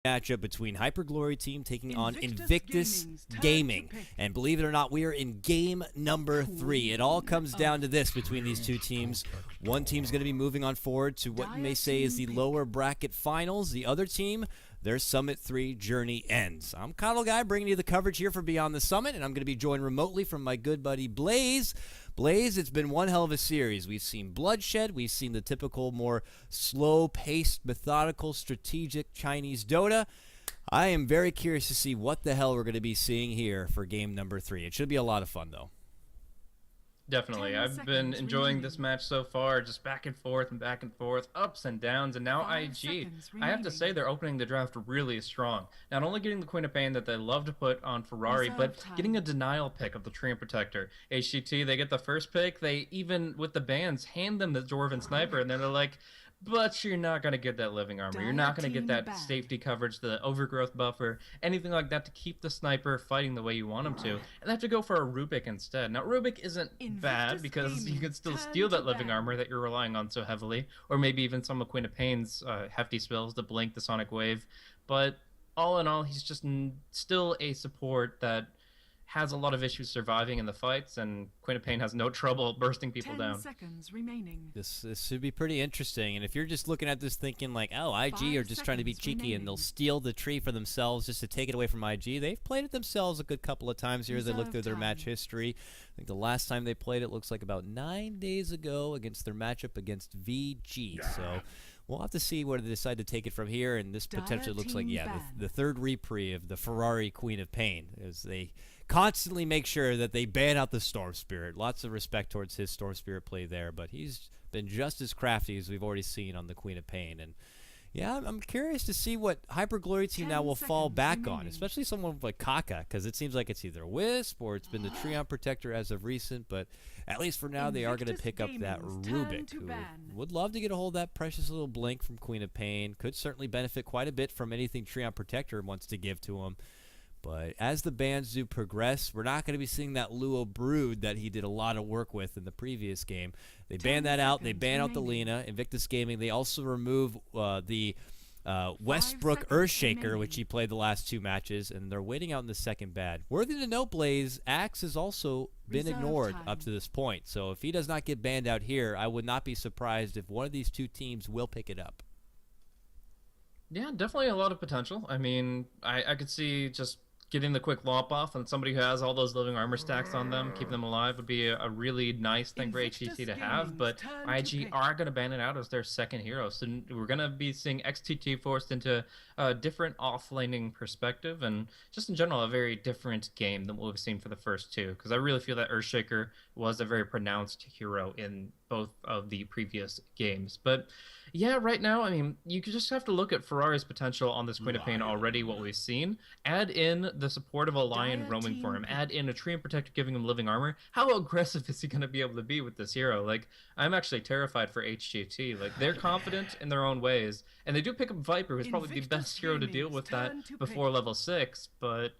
matchup between HyperGloryTeam taking on Invictus Gaming. And believe it or not, we are in game number 3. It all comes down to this between these two teams. One team's going to be moving on forward to what you may say is the lower bracket finals. The other team, their Summit 3 journey ends. I'm Cuddle Guy bringing you the coverage here for Beyond the Summit, and I'm going to be joined remotely from my good buddy Blaze. Blaze, it's been one hell of a series. We've seen bloodshed. We've seen the typical, more slow-paced, methodical, strategic Chinese Dota. I am very curious to see what the hell we're going to be seeing here for game number 3. It should be a lot of fun, though. Definitely. I've been enjoying this match so far, just back and forth, ups and downs, and now IG. I have to say they're opening the draft really strong. Not only getting the Queen of Pain that they love to put on Ferrari, but getting a denial pick of the Treant Protector. HGT, they get the first pick, they even, with the bans, hand them the Dwarven Sniper, and then they're like, but you're not going to get that living armor. You're not going to get that safety coverage, the overgrowth buffer, anything like that to keep the sniper fighting the way you want him to. And they have to go for a Rubik instead. Now, Rubik isn't bad because you can still steal that living armor that you're relying on so heavily, or maybe even some of Queen of Pain's hefty spells, the Blink, the Sonic Wave. But all in all, he's just still a support that has a lot of issues surviving in the fights, and Queen of Pain has no trouble bursting people down. 10 seconds remaining. This should be pretty interesting, and if you're just looking at this thinking like, oh, IG are just trying to be cheeky and they'll steal the tree for themselves just to take it away from IG, they've played it themselves a good couple of times here as they look through their match history. I think the last time they played it looks like about 9 days ago against their matchup against VG, so we'll have to see where they decide to take it from here, and this potentially looks like, yeah, the third reprieve of the Ferrari Queen of Pain, as they constantly make sure that they ban out the Storm Spirit. Lots of respect towards his Storm Spirit play there, but he's been just as crafty as we've already seen on the Queen of Pain. And yeah, I'm curious to see what HyperGloryTeam now will fall back on, especially someone like Kaka, because it seems like it's either Wisp or it's been the Treant Protector as of recent, but at least for now they are going to pick up that Rubik, who would love to get a hold of that precious little Blink from Queen of Pain. Could certainly benefit quite a bit from anything Treant Protector wants to give to him. But as the bans do progress, we're not going to be seeing that Luo Brood that he did a lot of work with in the previous game. They ban that out. They ban out the Lina. Invictus Gaming, they also remove the Westbrook Earthshaker, which he played the last 2 matches, and they're waiting out in the second bad. Worthy to note, Blaze, Axe has also been ignored up to this point. So if he does not get banned out here, I would not be surprised if one of these two teams will pick it up. Yeah, definitely a lot of potential. I mean, I could see just getting the quick lop off, and somebody who has all those living armor stacks on them, keeping them alive, would be a really nice thing for HGT to have. But IG are going to ban it out as their second hero, so we're going to be seeing XTT forced into a different off-laning perspective, and just in general a very different game than what we've seen for the first 2, because I really feel that Earthshaker was a very pronounced hero in both of the previous games. But yeah, right now, I mean, you just have to look at Ferrari's potential on this Queen of Pain already, what we've seen. Add in the support of a Lion roaming for him. Add in a Treant Protector giving him living armor. How aggressive is he going to be able to be with this hero? Like, I'm actually terrified for HGT. Like, they're confident in their own ways, and they do pick up Viper, who's probably the best hero to deal with that before level 6, but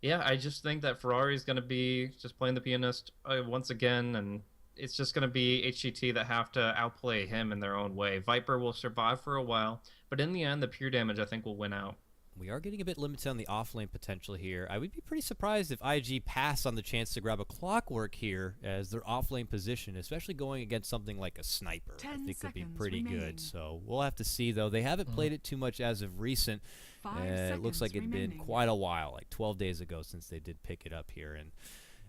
yeah, I just think that Ferrari's going to be just playing the pianist once again, and it's just going to be HGT that have to outplay him in their own way. Viper will survive for a while, but in the end, the pure damage, I think, will win out. We are getting a bit limited on the offlane potential here. I would be pretty surprised if IG passed on the chance to grab a Clockwork here as their offlane position, especially going against something like a Sniper. I think could be pretty good. So we'll have to see, though. They haven't played it too much as of recent. It looks like it'd been quite a while, like 12 days ago since they did pick it up here. And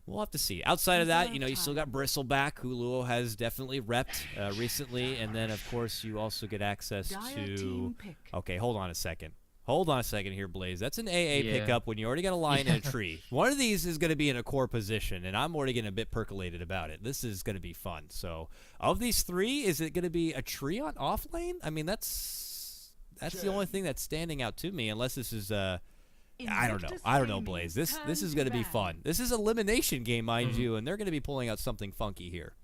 we'll have to see. Outside of that, you know, you still got Bristleback, who Luo has definitely repped recently. And then, of course, you also get access to... Okay, hold on a second. Hold on a second here, Blaze. That's an AA pickup when you already got a Lion and a tree. One of these is going to be in a core position, and I'm already getting a bit percolated about it. This is going to be fun. So, of these 3, is it going to be a tree on off lane? I mean, that's the only thing that's standing out to me, unless this is I don't know. I don't know, Blaze. This is going to be fun. This is an elimination game, mind you, and they're going to be pulling out something funky here.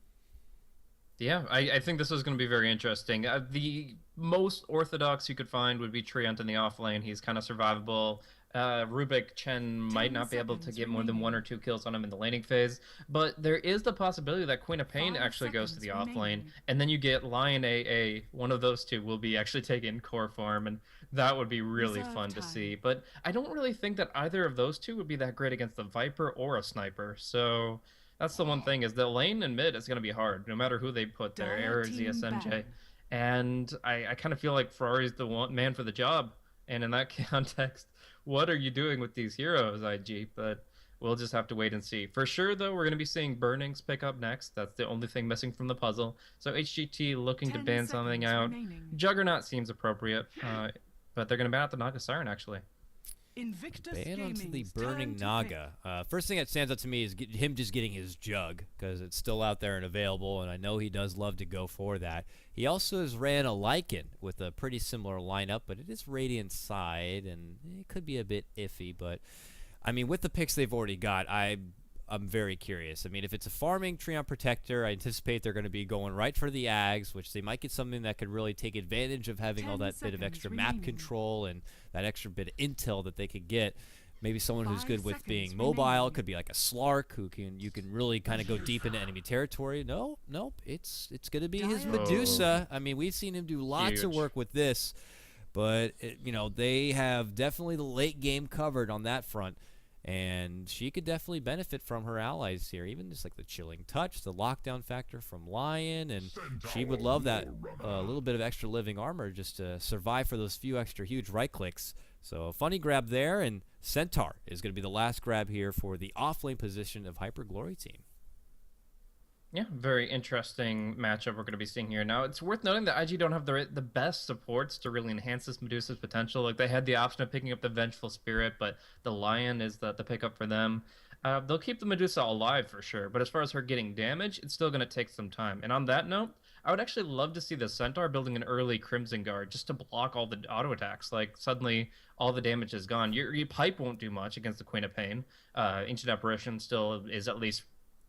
Yeah, I think this is going to be very interesting. The most orthodox you could find would be Treant in the off lane. He's kind of survivable. Rubik Chen might 10 not be able to seconds get more than 1 or remaining. 2 kills on him in the laning phase, but there is the possibility that Queen of Pain 5 actually goes to seconds the off lane, remaining. and then you get Lion AA. One of those two will be actually taking core farm, and that would be really Reserve fun to time. see. But I don't really think that either of those two would be that great against the Viper or a Sniper, so that's the one thing is the lane and mid is going to be hard, no matter who they put there, Dire Error, team ZSMJ. ban. And I kind of feel like Ferrari's the one man for the job. And in that context, what are you doing with these heroes, IG? But we'll just have to wait and see. For sure, though, we're going to be seeing Burnings pick up next. That's the only thing missing from the puzzle. So HGT looking to 10 ban something seconds out. remaining. Juggernaut seems appropriate, but they're going to ban out the Naga Siren, actually. Invictus Ban onto the Gaming's Burning turn to pick. Naga. First thing that stands out to me is him just getting his jug, because it's still out there and available, and I know he does love to go for that. He also has ran a Lycan with a pretty similar lineup, but it is Radiant side, and it could be a bit iffy, but I mean, with the picks they've already got, I'm very curious. I mean, if it's a farming Treant Protector, I anticipate they're going to be going right for the Ags, which they might get something that could really take advantage of having all 10 that bit of seconds extra remaining. map control and that extra bit of intel that they could get. Maybe someone who's 5 good with seconds being mobile. remaining. Could be like a Slark who you can really kind of go deep into enemy territory. Nope. It's going to be his Dire- Medusa. I mean, we've seen him do lots of Huge. work with this, but they have definitely the late game covered on that front. And she could definitely benefit from her allies here, even just like the chilling touch, the lockdown factor from Lion, and she would love that little bit of extra living armor just to survive for those few extra huge right clicks. So a funny grab there, and Centaur is going to be the last grab here for the offlane position of HyperGloryTeam. Yeah, very interesting matchup we're going to be seeing here. Now, it's worth noting that IG don't have the best supports to really enhance this Medusa's potential. Like, they had the option of picking up the Vengeful Spirit, but the Lion is the pickup for them. They'll keep the Medusa alive for sure, but as far as her getting damage, it's still going to take some time. And on that note, I would actually love to see the Centaur building an early Crimson Guard just to block all the auto attacks. Like, suddenly, all the damage is gone. Your pipe won't do much against the Queen of Pain. Ancient Apparition still is at least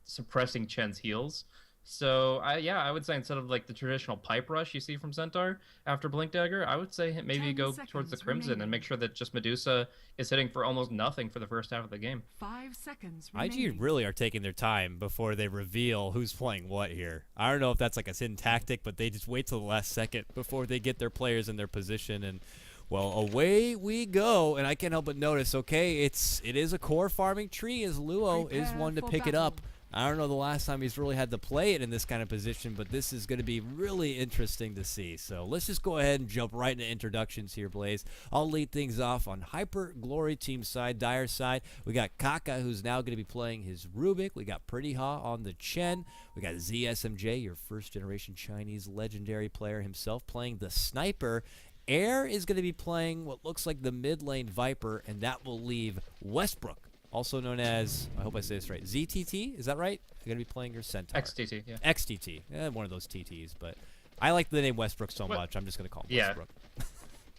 suppressing Chen's heals. So I would say instead of like the traditional pipe rush you see from Centaur after Blink Dagger, I would say maybe 10 go towards the seconds Crimson remaining. and make sure that just Medusa is hitting for almost nothing for the first half of the game. 5 seconds IG remaining. really are taking their time before they reveal who's playing what here. I don't know if that's like a Sin tactic, but they just wait till the last second before they get their players in their position. And well, away we go. And I can't help but notice, okay, it is a core farming tree, as Luo is Prepare one to for pick it up. battle. I don't know the last time he's really had to play it in this kind of position, but this is going to be really interesting to see. So let's just go ahead and jump right into introductions here, Blaze. I'll lead things off on HyperGloryTeam side, Dire side. We got Kaka, who's now going to be playing his Rubik. We got Pretty Ha on the Chen. We got ZSMJ, your first-generation Chinese legendary player himself, playing the Sniper. Air is going to be playing what looks like the mid lane Viper, and that will leave Westbrook, also known as, I hope I say this right, ZTT, is that right? You're going to be playing your Centaur. XTT, yeah. XTT, one of those TTs, but I like the name Westbrook so What? much, I'm just going to call him Yeah. Westbrook.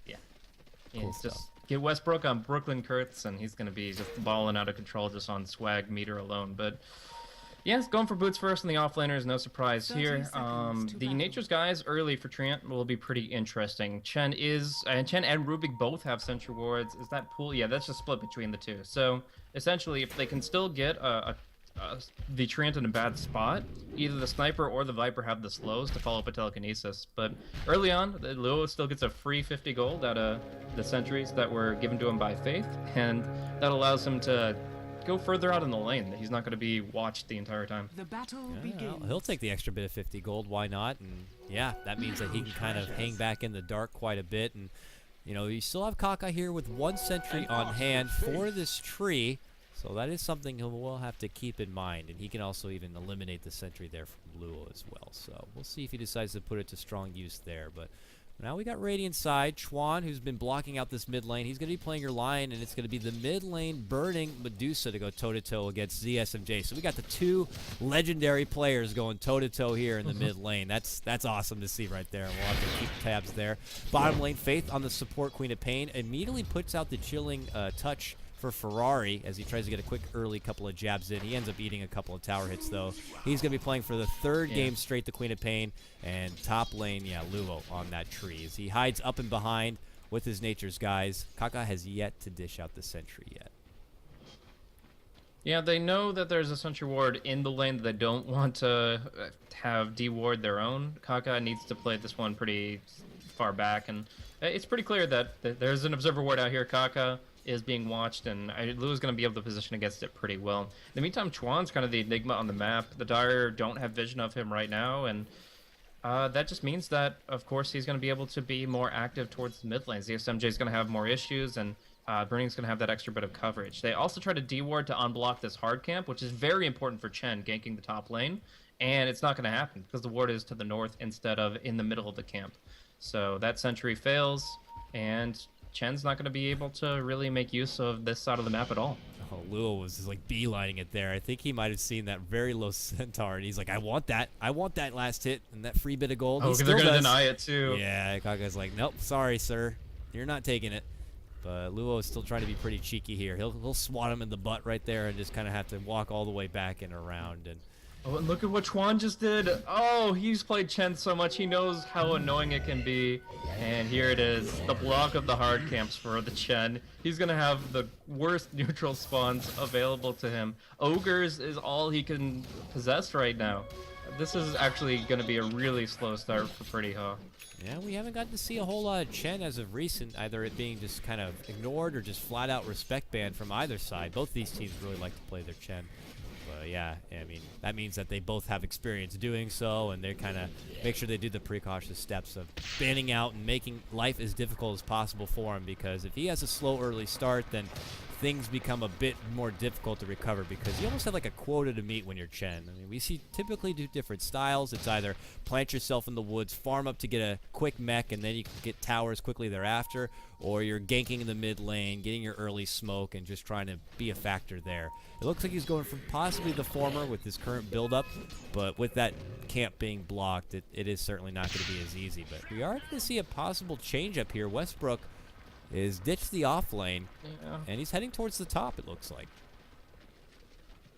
Yeah, Cool it's stuff. just get Westbrook on Brooklyn Kurtz, and he's going to be just balling out of control just on swag meter alone. But yeah, it's going for boots first in the offlaners, no surprise 30 here. seconds to The battle. Nature's Guys early for Treant will be pretty interesting. Chen and Rubik both have Sentry Wards. Is that pool? Yeah, that's just split between the two. So essentially, if they can still get the Treant in a bad spot, either the Sniper or the Viper have the slows to follow up a telekinesis. But early on, the Luo still gets a free 50 gold out of the sentries that were given to him by Faith, and that allows him to go further out in the lane. He's not going to be watched the entire time. The battle Yeah, begins. he'll take the extra bit of 50 gold, why not? And yeah, that means that he can kind of hang back in the dark quite a bit. And you still have Kaka here with one sentry on hand for this tree. So that is something he will have to keep in mind. And he can also even eliminate the sentry there from Luo as well. So we'll see if he decides to put it to strong use there. But now we got Radiant side. Chuan, who's been blocking out this mid lane. He's going to be playing your Lion, and it's going to be the mid lane burning Medusa to go toe-to-toe against ZSMJ. So we got the two legendary players going toe-to-toe here in the mid lane. That's awesome to see right there. We'll have to keep tabs there. Bottom lane, Faith on the support Queen of Pain immediately puts out the chilling touch for Ferrari as he tries to get a quick early couple of jabs in. He ends up eating a couple of tower hits, though. He's going to be playing for the third game straight, the Queen of Pain. And top lane, Luo on that tree. As he hides up and behind with his Nature's guys. Kaka has yet to dish out the sentry yet. Yeah, they know that there's a sentry ward in the lane that they don't want to have de-ward their own. Kaka needs to play this one pretty far back, and it's pretty clear that there's an observer ward out here. Kaka is being watched, and Luo's going to be able to position against it pretty well. In the meantime, Chuan's kind of the enigma on the map. The Dire don't have vision of him right now, and that just means that, of course, he's going to be able to be more active towards the mid lanes. The SMJ is going to have more issues, and Burning's going to have that extra bit of coverage. They also try to de-ward to unblock this hard camp, which is very important for Chen ganking the top lane, and it's not going to happen because the ward is to the north instead of in the middle of the camp. So that sentry fails, and Chen's not going to be able to really make use of this side of the map at all. Oh, Luo was just like beelining it there. I think he might have seen that very low centaur, and he's like, I want that last hit and that free bit of gold. Oh, because they're going to deny it too. Yeah, Kaka's like, nope, sorry, sir. You're not taking it. But Luo is still trying to be pretty cheeky here. He'll swat him in the butt right there and just kind of have to walk all the way back and around. And oh, and look at what Chuan just did. Oh, he's played Chen so much. He knows how annoying it can be. And here it is, the block of the hard camps for the Chen. He's going to have the worst neutral spawns available to him. Ogres is all he can possess right now. This is actually going to be a really slow start for Pretty Haw. Yeah, we haven't gotten to see a whole lot of Chen as of recent, either it being just kind of ignored or just flat out respect banned from either side. Both these teams really like to play their Chen. But yeah, I mean, that means that they both have experience doing so, and they kind of make sure they do the precautious steps of banning out and making life as difficult as possible for him, because if he has a slow early start, then things become a bit more difficult to recover, because you almost have like a quota to meet when you're Chen. I mean, we see typically do different styles. It's either plant yourself in the woods, farm up to get a quick mech, and then you can get towers quickly thereafter, or you're ganking in the mid lane, getting your early smoke, and just trying to be a factor there. It looks like he's going for possibly the former with his current build-up, but with that camp being blocked, it is certainly not going to be as easy. But we are going to see a possible change up here. Westbrook is ditched the off lane, and he's heading towards the top, it looks like.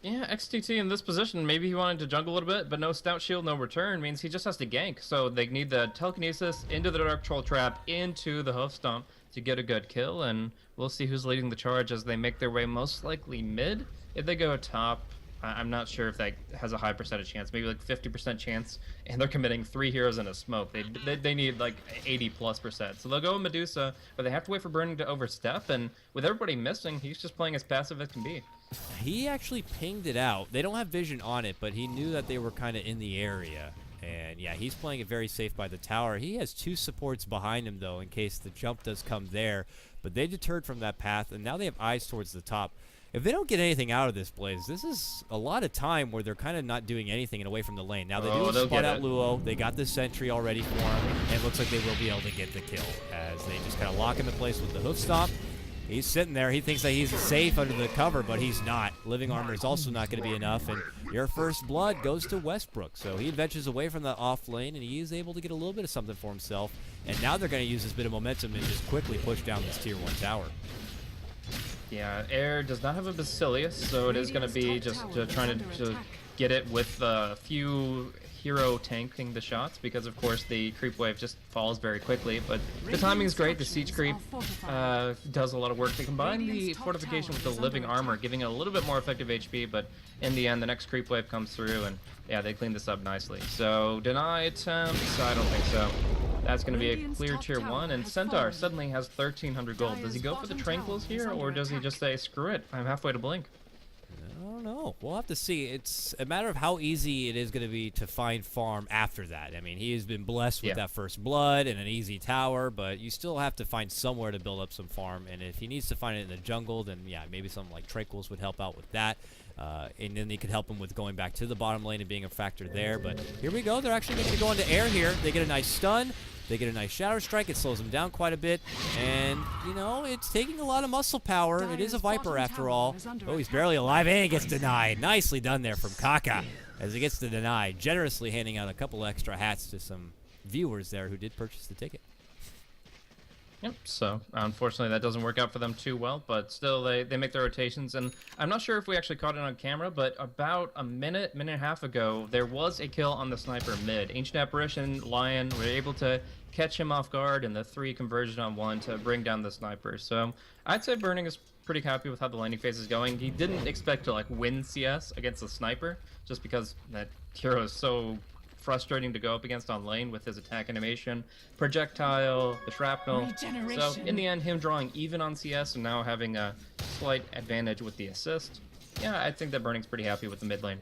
Yeah, XTT in this position, maybe he wanted to jungle a little bit, but no stout shield, no return, means he just has to gank. So they need the telekinesis into the Dark Troll Trap, into the Hoof Stomp to get a good kill, and we'll see who's leading the charge as they make their way most likely mid. If they go top, I'm not sure if that has a high percentage chance, maybe like 50% chance, and they're committing 3 heroes in a smoke. They need like 80+%. So they'll go with Medusa, but they have to wait for Burning to overstep, and with everybody missing, he's just playing as passive as can be. He actually pinged it out. They don't have vision on it, but he knew that they were kind of in the area. And yeah, he's playing it very safe by the tower. He has 2 supports behind him, though, in case the jump does come there. But they deterred from that path, and now they have eyes towards the top. If they don't get anything out of this, Blaze, this is a lot of time where they're kind of not doing anything and away from the lane. Now they do spot out Luo. They got the sentry already for him, and it looks like they will be able to get the kill as they just kind of lock him in place with the hoof stomp. He's sitting there. He thinks that he's safe under the cover, but he's not. Living armor is also not going to be enough, and your first blood goes to Westbrook. So he adventures away from the off lane, and he is able to get a little bit of something for himself. And now they're going to use this bit of momentum and just quickly push down this tier 1 tower. Yeah, Air does not have a Basilius, so it is going to be just trying to get it with a few hero tanking the shots, because of course the creep wave just falls very quickly, but the timing is great. The siege creep does a lot of work. They combine the fortification with the living armor, giving it a little bit more effective HP, but in the end the next creep wave comes through, and yeah, they clean this up nicely. So deny attempts, I don't think so. That's going to be a clear tier 1, and Centaur suddenly has 1,300 gold. Does he go for the Tranquils here, or does he just say, screw it, I'm halfway to Blink? I don't know. We'll have to see. It's a matter of how easy it is going to be to find farm after that. I mean, he has been blessed with that first blood and an easy tower, but you still have to find somewhere to build up some farm, and if he needs to find it in the jungle, then yeah, maybe something like Tranquils would help out with that. And then they could help him with going back to the bottom lane and being a factor there. But here we go. They're actually going to go into air here. They get a nice stun. They get a nice Shadow Strike. It slows them down quite a bit. And, you know, it's taking a lot of muscle power. It is a Viper after all. Oh, he's barely alive, and he gets denied. Nicely done there from Kaka as he gets to deny, generously handing out a couple extra hats to some viewers there who did purchase the ticket. Yep, so unfortunately that doesn't work out for them too well, but still they make their rotations. And I'm not sure if we actually caught it on camera, but about a minute and a half ago, there was a kill on the sniper mid. Ancient Apparition, Lion were able to catch him off guard, and the 3 conversion on 1 to bring down the sniper. So I'd say Burning is pretty happy with how the laning phase is going. He didn't expect to like win CS against the sniper, just because that hero is so frustrating to go up against on lane with his attack animation, projectile, the shrapnel. So in the end, him drawing even on CS and now having a slight advantage with the assist. Yeah, I think that Burning's pretty happy with the mid lane.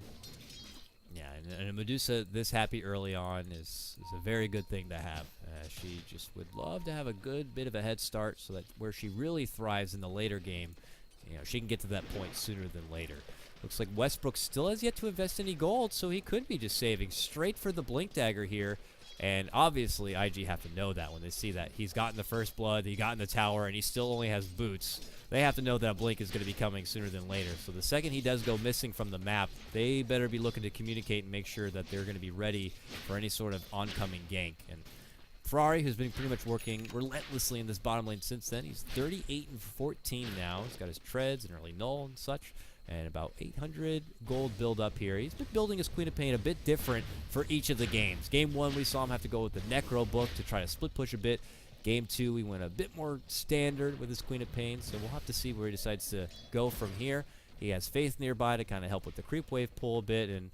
Yeah, and a Medusa this happy early on is a very good thing to have. She just would love to have a good bit of a head start so that where she really thrives in the later game, you know, she can get to that point sooner than later. Looks like Westbrook still has yet to invest any gold, so he could be just saving straight for the Blink Dagger here. And obviously, IG have to know that when they see that he's gotten the first blood, he got in the tower, and he still only has boots. They have to know that a Blink is going to be coming sooner than later. So the second he does go missing from the map, they better be looking to communicate and make sure that they're going to be ready for any sort of oncoming gank. And Ferrari, who's been pretty much working relentlessly in this bottom lane since then, he's 38 and 14 now. He's got his treads and early null and such. And about 800 gold build up here. He's been building his Queen of Pain a bit different for each of the games. Game 1, we saw him have to go with the Necro book to try to split push a bit. Game 2, he went a bit more standard with his Queen of Pain, so we'll have to see where he decides to go from here. He has Faith nearby to kind of help with the creep wave pull a bit, and,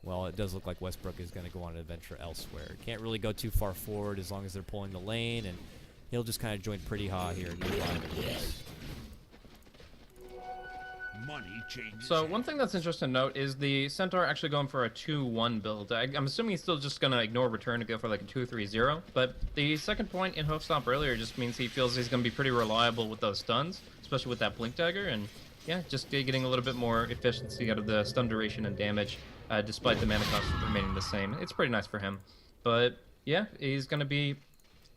well, it does look like Westbrook is going to go on an adventure elsewhere. Can't really go too far forward as long as they're pulling the lane, and he'll just kind of join Pretty Ha here nearby. So one thing that's interesting to note is the Centaur actually going for a 2-1 build. I'm assuming he's still just going to ignore return and go for like a 2-3-0, but the second point in Hoof Stomp earlier just means he feels he's going to be pretty reliable with those stuns, especially with that Blink Dagger, and yeah, just getting a little bit more efficiency out of the stun duration and damage, despite the mana cost remaining the same. It's pretty nice for him. But yeah, he's going to be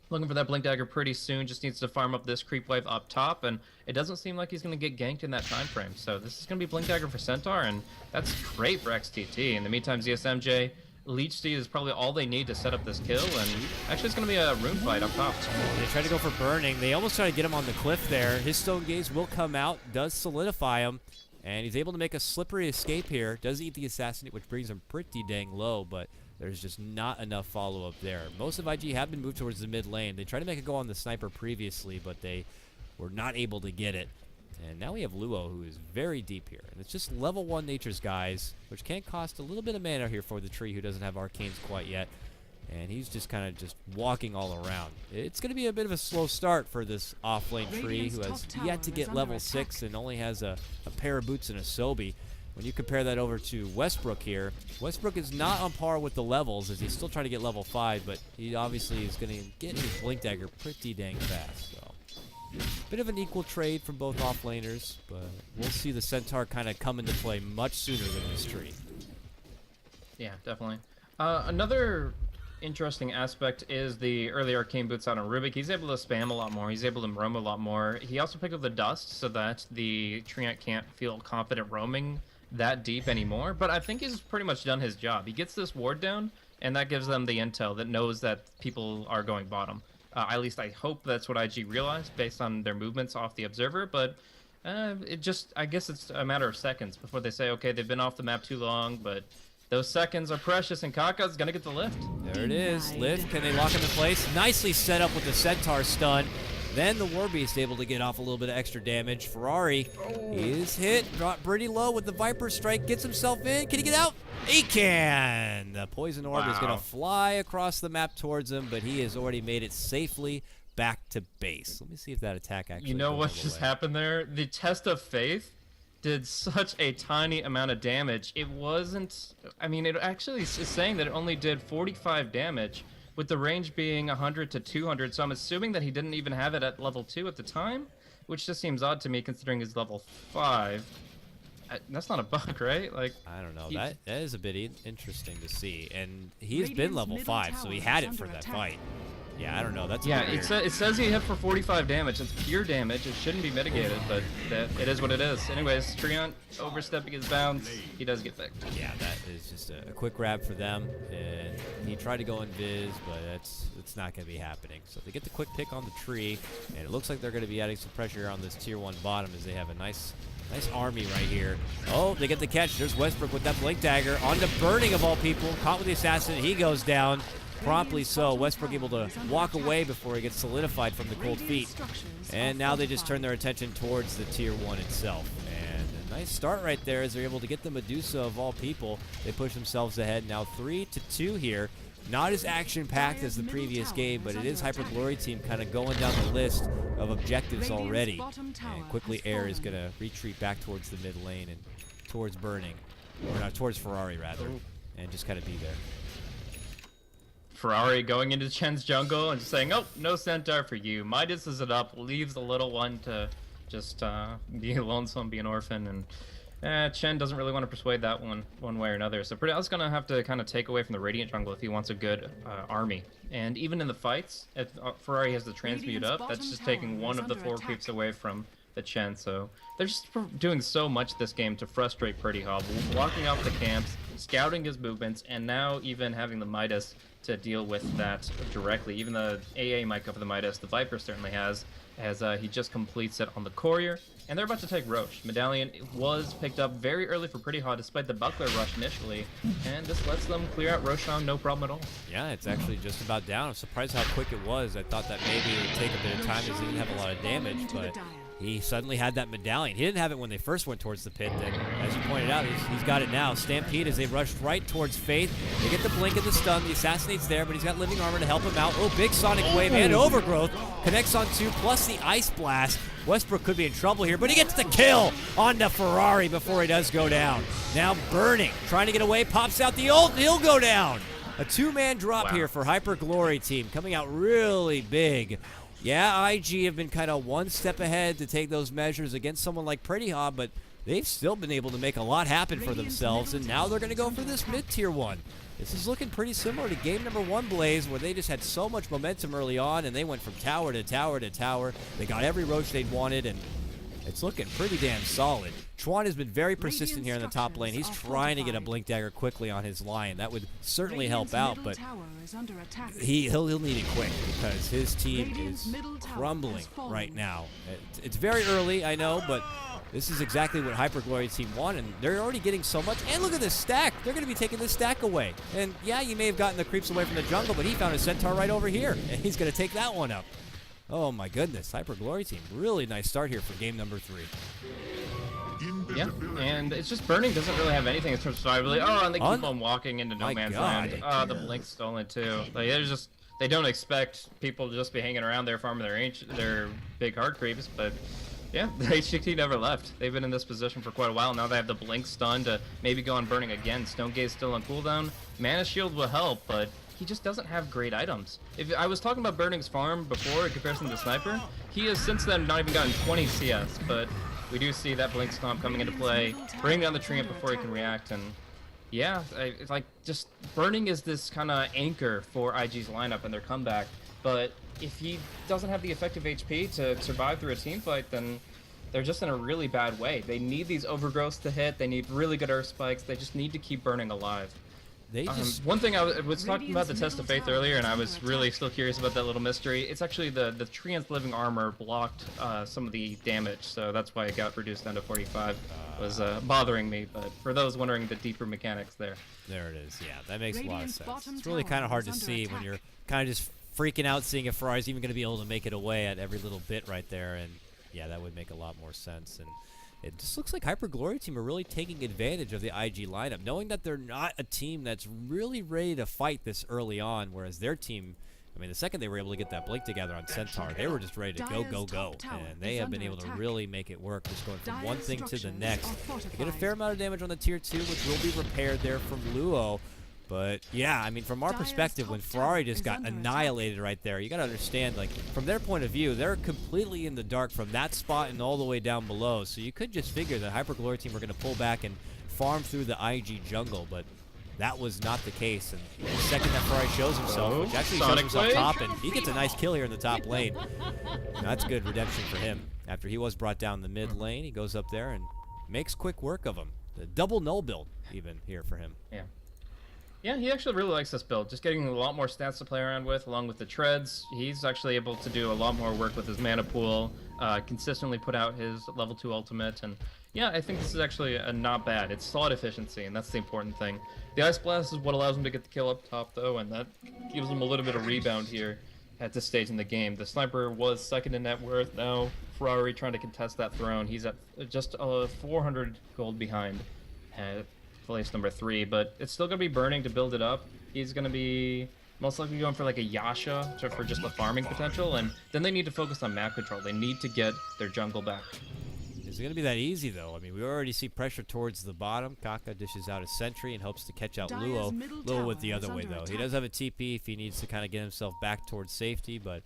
looking for that Blink Dagger pretty soon. Just needs to farm up this creep wave up top, and it doesn't seem like he's going to get ganked in that time frame. So this is going to be Blink Dagger for Centaur, and that's great for XTT. In the meantime, ZSMJ, Leech Seed is probably all they need to set up this kill, and actually it's going to be a rune fight up top. They try to go for Burning. They almost try to get him on the cliff there. His Stone Gaze will come out, does solidify him, and he's able to make a slippery escape here. Does eat the Assassinate, which brings him pretty dang low, but there's just not enough follow-up there. Most of IG have been moved towards the mid lane. They tried to make it go on the sniper previously, but they were not able to get it. And now we have Luo, who is very deep here. And it's just level 1 Nature's Guise, which can cost a little bit of mana here for the tree, who doesn't have Arcanes quite yet. And he's just kind of just walking all around. It's going to be a bit of a slow start for this off-lane tree, who has yet to get level 6 and only has a pair of boots and a Sobi. When you compare that over to Westbrook here, Westbrook is not on par with the levels as he's still trying to get level 5, but he obviously is going to get his Blink Dagger pretty dang fast. So, bit of an equal trade from both offlaners, but we'll see the Centaur kind of come into play much sooner than this tree. Yeah, definitely. Another interesting aspect is the early arcane boots out on Rubik. He's able to spam a lot more. He's able to roam a lot more. He also picked up the dust so that the Treant can't feel confident roaming that deep anymore, but I think he's pretty much done his job. He gets this ward down, and that gives them the intel that knows that people are going bottom. At least I hope that's what IG realized based on their movements off the observer, but I guess it's a matter of seconds before they say, okay, they've been off the map too long, but those seconds are precious, and Kaka's gonna get the lift. There it is. Lift. Can they lock him in place? Nicely set up with the Centaur stun. Then the Warbeast able to get off a little bit of extra damage. Ferrari is hit, dropped pretty low with the Viper Strike, gets himself in. Can he get out? He can! The Poison Orb is going to fly across the map towards him, but he has already made it safely back to base. Let me see if that attack actually You know what goes just away. happened there? The Test of Faith did such a tiny amount of damage. It wasn't... I mean, it actually is saying that it only did 45 damage, with the range being 100 to 200, so I'm assuming that he didn't even have it at level 2 at the time, which just seems odd to me considering he's level 5. That's not a bug, right? Like, I don't know. That is a bit interesting to see. And he's been level 5, so he had it for that fight. Yeah, I don't know. That's a Yeah, bit weird. it says he hit for 45 damage. It's pure damage. It shouldn't be mitigated, but it is what it is. Anyways, Treant overstepping his bounds. He does get picked. Yeah, that is just a quick grab for them, and he tried to go invis, but it's not going to be happening. So they get the quick pick on the tree, and it looks like they're going to be adding some pressure on this tier 1 bottom as they have a nice army right here. Oh, they get the catch. There's Westbrook with that blink dagger on the burning of all people. Caught with the assassin. He goes down. Promptly so. Westbrook able to walk away before he gets solidified from the cold feet. And now they just turn their attention towards the tier 1 itself. And a nice start right there as they're able to get the Medusa of all people. They push themselves ahead now 3-2 here. Not as action-packed as the previous game, but it is HyperGloryTeam kind of going down the list of objectives already. And quickly Air is going to retreat back towards the mid lane and towards Burning. Or not, towards Ferrari rather. And just kind of be there. Ferrari going into Chen's jungle and just saying, oh, no centaur for you. Midas is it up, leaves the little one to just be lonesome, be an orphan, and Chen doesn't really want to persuade that one way or another. So Pradell's going to have to kind of take away from the Radiant jungle if he wants a good army. And even in the fights, if Ferrari has the transmute up, that's just taking one of the 4 creeps away from the Chen. So they're just doing so much this game to frustrate Pretty Hob, blocking off the camps, scouting his movements, and now even having the Midas to deal with that directly. Even the AA might go for the Midas. The Viper certainly has, as he just completes it on the Courier. And they're about to take Roche. Medallion was picked up very early for Pretty Hot despite the Buckler rush initially. And this lets them clear out Roshan, no problem at all. Yeah, it's actually just about down. I'm surprised how quick it was. I thought that maybe it would take a bit of time as he didn't have a lot of damage, but he suddenly had that medallion. He didn't have it when they first went towards the pit. Then, as you pointed out, he's got it now. Stampede as they rushed right towards Faith. They get the blink and the stun. The Assassinate's there, but he's got living armor to help him out. Oh, big Sonic Wave and Overgrowth. Connects on 2, plus the Ice Blast. Westbrook could be in trouble here, but he gets the kill on the Ferrari before he does go down. Now Burning, trying to get away, pops out the ult, he'll go down. A 2-man drop here for HyperGloryTeam, coming out really big. Yeah, IG have been kind of one step ahead to take those measures against someone like Pretty Hob, but they've still been able to make a lot happen for themselves, and now they're going to go for this mid-tier 1. This is looking pretty similar to game number 1, Blaze, where they just had so much momentum early on, and they went from tower to tower to tower. They got every Roach they'd wanted, and it's looking pretty damn solid. Chuan has been very persistent here in the top lane. He's trying to get a Blink Dagger quickly on his Lion. That would certainly help out, but he'll need it quick because his team is crumbling right now. It's very early, I know, but this is exactly what HyperGloryTeam want, and they're already getting so much. And look at this stack. They're going to be taking this stack away. And yeah, you may have gotten the creeps away from the jungle, but he found a Centaur right over here, and he's going to take that one up. Oh my goodness, HyperGloryTeam, really nice start here for game number 3. Yeah, and it's just Burning doesn't really have anything in terms of survivability. Oh, and they keep on walking into no man's land. The Blink's stolen too. Like, they don't expect people to just be hanging around there farming their big hard creeps, but yeah, the HGT never left. They've been in this position for quite a while. Now they have the Blink stun to maybe go on Burning again. Stone Gaze still on cooldown. Mana Shield will help, but he just doesn't have great items. If I was talking about Burning's farm before in comparison to Sniper, he has since then not even gotten 20 CS, but we do see that Blink Stomp coming into play, bring down the Treant before he can react, and yeah, it's like just Burning is this kind of anchor for IG's lineup and their comeback, but if he doesn't have the effective HP to survive through a team fight, then they're just in a really bad way. They need these overgrowths to hit, they need really good earth spikes, they just need to keep Burning alive. One thing I was talking about the Test of Faith earlier, and I was really still curious about that little mystery. It's actually the Treant's living armor blocked some of the damage, so that's why it got reduced down to 45. It was bothering me, but for those wondering the deeper mechanics there. There it is, yeah, that makes a lot of sense. It's really kind of hard to see when you're kind of just freaking out seeing if Ferrari's even going to be able to make it away at every little bit right there, and yeah, that would make a lot more sense. And it just looks like HyperGloryTeam are really taking advantage of the IG lineup, knowing that they're not a team that's really ready to fight this early on, whereas their team, I mean, the second they were able to get that Blink together on Centaur, they were just ready to go, go, go. And they have been able to really make it work, just going from one thing to the next. They get a fair amount of damage on the tier 2, which will be repaired there from Luo. But yeah, I mean, from our perspective, when Ferrari just got annihilated right there, you got to understand, like, from their point of view, they're completely in the dark from that spot and all the way down below. So you could just figure that HyperGloryTeam were going to pull back and farm through the IG jungle. But that was not the case. And the second that Ferrari shows himself, which actually shows Sonic himself Blade. top, and he gets a nice kill here in the top lane. Now, that's good redemption for him. After he was brought down the mid lane, he goes up there and makes quick work of him. The double null build even here for him. Yeah. Yeah, he actually really likes this build. Just getting a lot more stats to play around with, along with the treads. He's actually able to do a lot more work with his mana pool, consistently put out his level 2 ultimate, and yeah, I think this is actually not bad. It's solid efficiency, and that's the important thing. The Ice Blast is what allows him to get the kill up top, though, and that gives him a little bit of rebound here at this stage in the game. The Sniper was second in net worth. Now Ferrari trying to contest that throne. He's at just 400 gold behind at place number 3, but it's still going to be burning to build it up. He's going to be most likely going for like a Yasha for just the farming potential, and then they need to focus on map control. They need to get their jungle back. Is it going to be that easy, though? I mean, we already see pressure towards the bottom. Kaka dishes out a sentry and hopes to catch out Luo. Luo with the other way, though. He does have a TP if he needs to kind of get himself back towards safety, but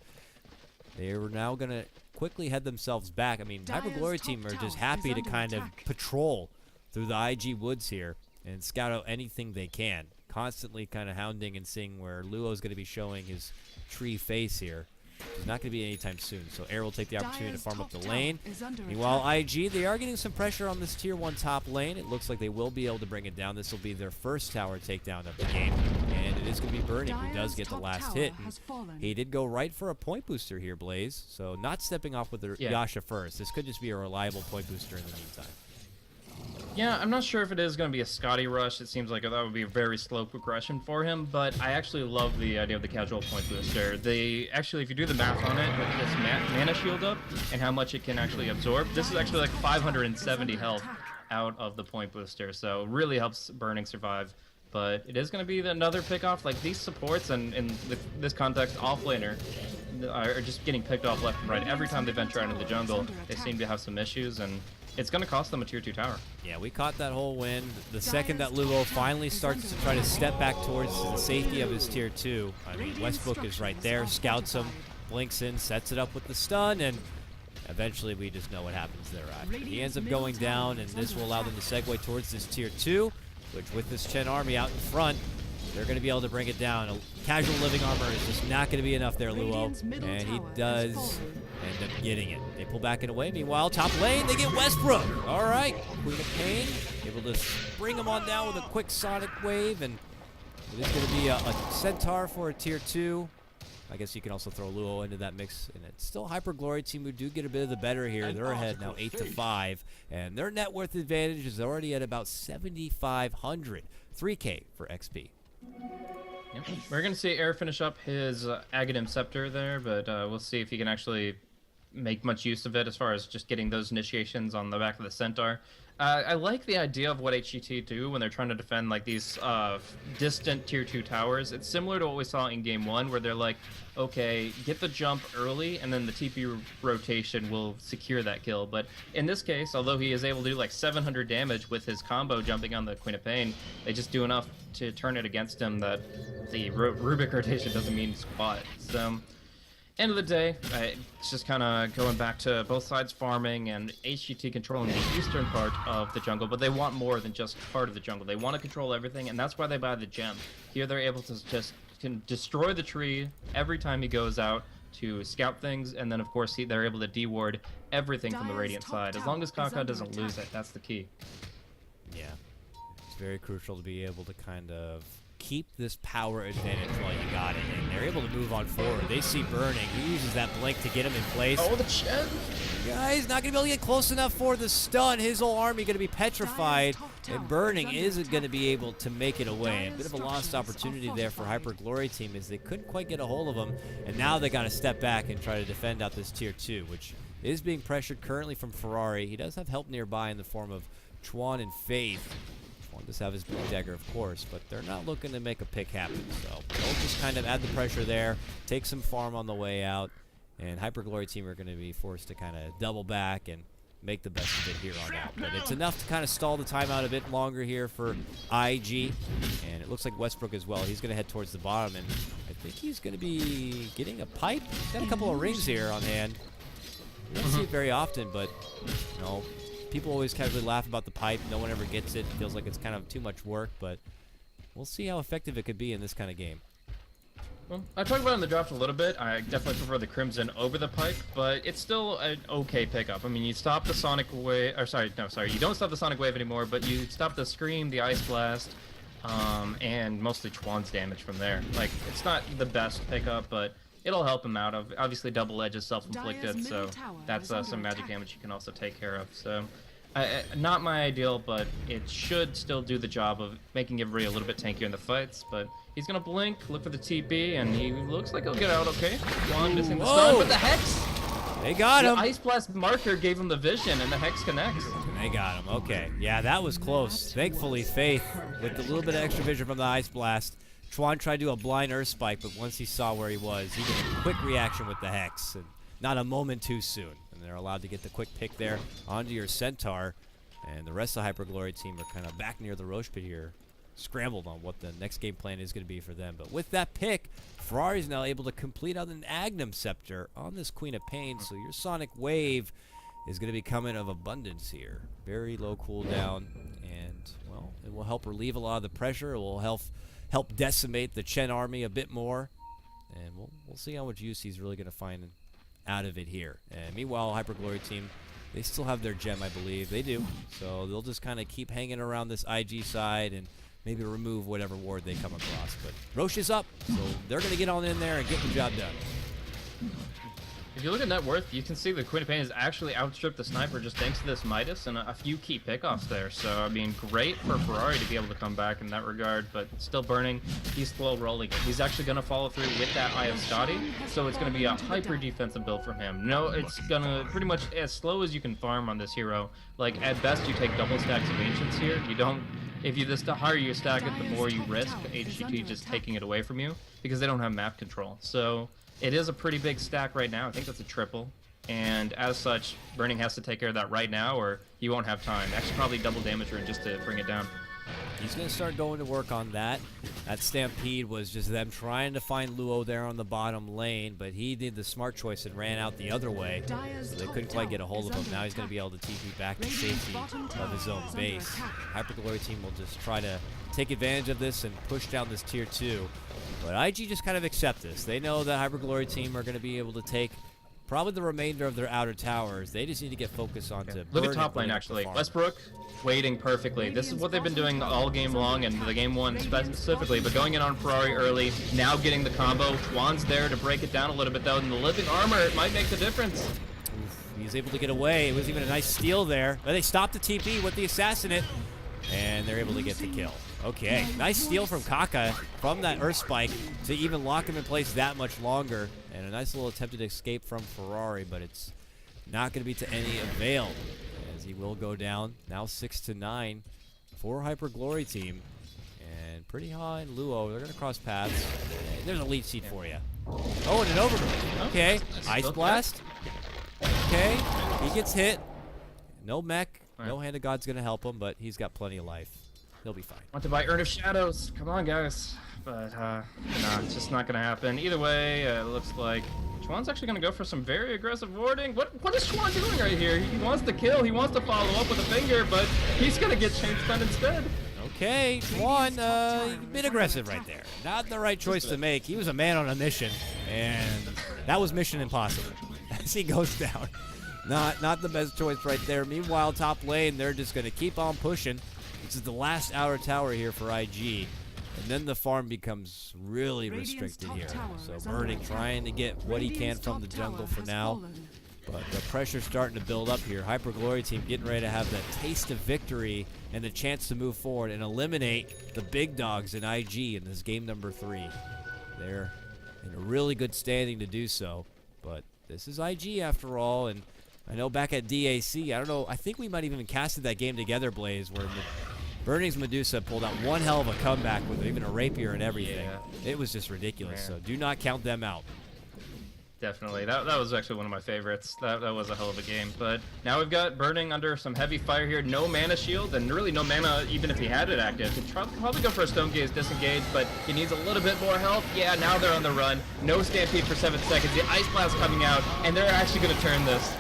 they are now going to quickly head themselves back. I mean, HyperGloryTeam are just happy to kind of patrol through the IG woods here and scout out anything they can. Constantly kind of hounding and seeing where Luo's going to be showing his tree face here. He's not going to be anytime soon, so Air will take the opportunity to farm up the lane. Meanwhile, IG, they are getting some pressure on this tier 1 top lane. It looks like they will be able to bring it down. This will be their first tower takedown of the game, and it is going to be Burning who does get the last hit. He did go right for a point booster here, Blaze, so not stepping off with the Yasha first. This could just be a reliable point booster in the meantime. Yeah, I'm not sure if it is going to be a Scotty rush. It seems like that would be a very slow progression for him, but I actually love the idea of the casual point booster. They actually, if you do the math on it, with this mana shield up and how much it can actually absorb, this is actually like 570 health out of the point booster, so it really helps Burning survive. But it is going to be another pick-off. Like, these supports, and in this context, offlaner, are just getting picked off left and right. Every time they venture out into the jungle, they seem to have some issues, and it's going to cost them a tier 2 tower. Yeah, we caught that whole win. The second that Luo finally starts to try to step back towards the safety of his tier 2, I mean, Westbrook is right there, scouts him, blinks in, sets it up with the stun, and eventually we just know what happens thereafter. He ends up going down, and this will allow them to segue towards this tier 2, which with this Chen army out in front, they're going to be able to bring it down. A casual living armor is just not going to be enough there, Luo, and he does end up getting it. They pull back and away. Meanwhile, top lane, they get Westbrook. All right, Queen of Pain able to bring him on down with a quick sonic wave, and it is going to be a Centaur for a tier 2. I guess you can also throw Luo into that mix, and it's still HyperGloryTeam who do get a bit of the better here. They're ahead now 8-5, and their net worth advantage is already at about 7,500. 3K for XP. Yep. We're going to see Air finish up his Aghanim Scepter there, but we'll see if he can actually make much use of it as far as just getting those initiations on the back of the Centaur. I like the idea of what HGT do when they're trying to defend like these distant tier 2 towers. It's similar to what we saw in game 1, where they're like, okay, get the jump early and then the TP rotation will secure that kill. But in this case, although he is able to do like 700 damage with his combo jumping on the Queen of Pain, they just do enough to turn it against him that the Rubik rotation doesn't mean squat. So end of the day, it's just kind of going back to both sides farming and HGT controlling the eastern part of the jungle, but they want more than just part of the jungle. They want to control everything, and that's why they buy the gem. Here they're able to just can destroy the tree every time he goes out to scout things, and then of course they're able to deward everything from the Radiant side. As long as Kaka doesn't lose it, that's the key. Yeah, it's very crucial to be able to kind of keep this power advantage while you got it, and they're able to move on forward. They see Burning. He uses that blink to get him in place. Oh, the Chen! Yeah, he's not going to be able to get close enough for the stun. His whole army going to be petrified, and Burning isn't going to be able to make it away. A bit of a lost opportunity there for HyperGloryTeam as they couldn't quite get a hold of him, and now they got to step back and try to defend out this tier 2, which is being pressured currently from Ferrari. He does have help nearby in the form of Chuan and Faith. Does have his blue dagger, of course, but they're not looking to make a pick happen, so they'll just kind of add the pressure there, take some farm on the way out, and HyperGloryTeam are going to be forced to kind of double back and make the best of it here on out. But it's enough to kind of stall the timeout a bit longer here for IG, and it looks like Westbrook as well. He's going to head towards the bottom, and I think he's going to be getting a pipe. He's got a couple of rings here on hand. You don't see it very often, but, you know, people always casually laugh about the pipe. No one ever gets it. Feels like it's kind of too much work, but we'll see how effective it could be in this kind of game. Well, I talked about it in the draft a little bit. I definitely prefer the Crimson over the Pike, but it's still an okay pickup. I mean, you stop the Sonic Wave, or sorry, you don't stop the Sonic Wave anymore, but you stop the Scream, the Ice Blast, and mostly Chuan's damage from there. Like, it's not the best pickup, but it'll help him out. Obviously, Double Edge is self-inflicted, so that's some magic damage you can also take care of. So, not my ideal, but it should still do the job of making everybody a little bit tankier in the fights, but he's gonna blink, look for the TP, and he looks like he'll get out okay. One missing the stun, but the Hex! They got him! The Ice Blast marker gave him the vision, and the Hex connects. They got him, okay. Yeah, that was close. Thankfully, Faith, with a little bit of extra vision from the Ice Blast, Chuan tried to do a blind Earth Spike, but once he saw where he was, he did a quick reaction with the Hex, and not a moment too soon. And they're allowed to get the quick pick there onto your Centaur, and the rest of the HyperGloryTeam are kind of back near the Roche pit here, scrambled on what the next game plan is going to be for them. But with that pick, Ferrari's now able to complete out an Agnum Scepter on this Queen of Pain, so your Sonic Wave is going to be coming of abundance here. Very low cooldown, and, well, it will help relieve a lot of the pressure. It will help decimate the Chen army a bit more, and we'll see how much use he's really going to find out of it here. And meanwhile, HyperGloryTeam, they still have their gem, I believe. They do. So they'll just kind of keep hanging around this IG side and maybe remove whatever ward they come across. But Roche is up, so they're going to get on in there and get the job done. If you look at net worth, you can see the Queen of Pain has actually outstripped the Sniper just thanks to this Midas and a few key pickoffs there. So, I mean, great for Ferrari to be able to come back in that regard, but still burning. He's slow rolling it. He's actually going to follow through with that Eye of Scotty, so it's going to be a hyper defensive build from him. No, it's going to pretty much as slow as you can farm on this hero. Like, at best, you take double stacks of Ancients here. You don't... If you the higher you stack it, the more you risk HGT just taking it away from you, because they don't have map control. So... it is a pretty big stack right now. I think that's a triple. And as such, Burning has to take care of that right now or he won't have time. Actually, probably double damage her just to bring it down. He's going to start going to work on that. That Stampede was just them trying to find Luo there on the bottom lane, but he did the smart choice and ran out the other way, so they couldn't quite get a hold of him. Now he's going to be able to TP back to safety of his own base. HyperGloryTeam will just try to take advantage of this and push down this tier 2. But IG just kind of accept this. They know that HyperGloryTeam are going to be able to take probably the remainder of their outer towers. They just need to get focused on to look at top lane, actually. Westbrook waiting perfectly. This is what they've been doing all game long, and the game 1 specifically, but going in on Ferrari early, now getting the combo. Chuan's there to break it down a little bit, though, and the living armor, it might make the difference. Oof, he was able to get away. It was even a nice steal there. But they stopped the TP with the Assassinate, and they're able to get the kill. Okay, nice steal from Kaka from that Earth Spike to even lock him in place that much longer. And a nice little attempted escape from Ferrari, but it's not going to be to any avail, as he will go down. Now 6-9 for HyperGloryTeam. And pretty high in Luo. They're going to cross paths. There's a lead seed for you. Oh, and an overgrowth. Okay, Ice Blast. Okay, he gets hit. No mech. No Hand of God's going to help him, but he's got plenty of life. He'll be fine. Want to buy Urn of Shadows. Come on, guys. But, no, it's just not going to happen. Either way, it looks like Chuan's actually going to go for some very aggressive warding. What is Chuan doing right here? He wants to kill. He wants to follow up with a finger, but he's going to get chain stunned instead. Okay, Chuan, a bit aggressive right there. Not the right choice to make. He was a man on a mission, and that was mission impossible as he goes down. Not the best choice right there. Meanwhile, top lane, they're just going to keep on pushing. This is the last outer tower here for IG. And then the farm becomes really restricted here. So Burning trying to get what he can from the jungle for now. But the pressure's starting to build up here. HyperGloryTeam getting ready to have that taste of victory and a chance to move forward and eliminate the big dogs in IG in this game number 3. They're in a really good standing to do so. But this is IG after all, and I know back at DAC, I don't know, I think we might have even casted that game together, Blaze, where Burning's Medusa pulled out one hell of a comeback with even a rapier and everything. Yeah. It was just ridiculous, so do not count them out. Definitely. That was actually one of my favorites. That was a hell of a game. But now we've got Burning under some heavy fire here. No mana shield, and really no mana even if he had it active. He'd probably go for a Stone Gaze disengage, but he needs a little bit more health. Yeah, now they're on the run. No Stampede for 7 seconds. The Ice Blast coming out, and they're actually going to turn this.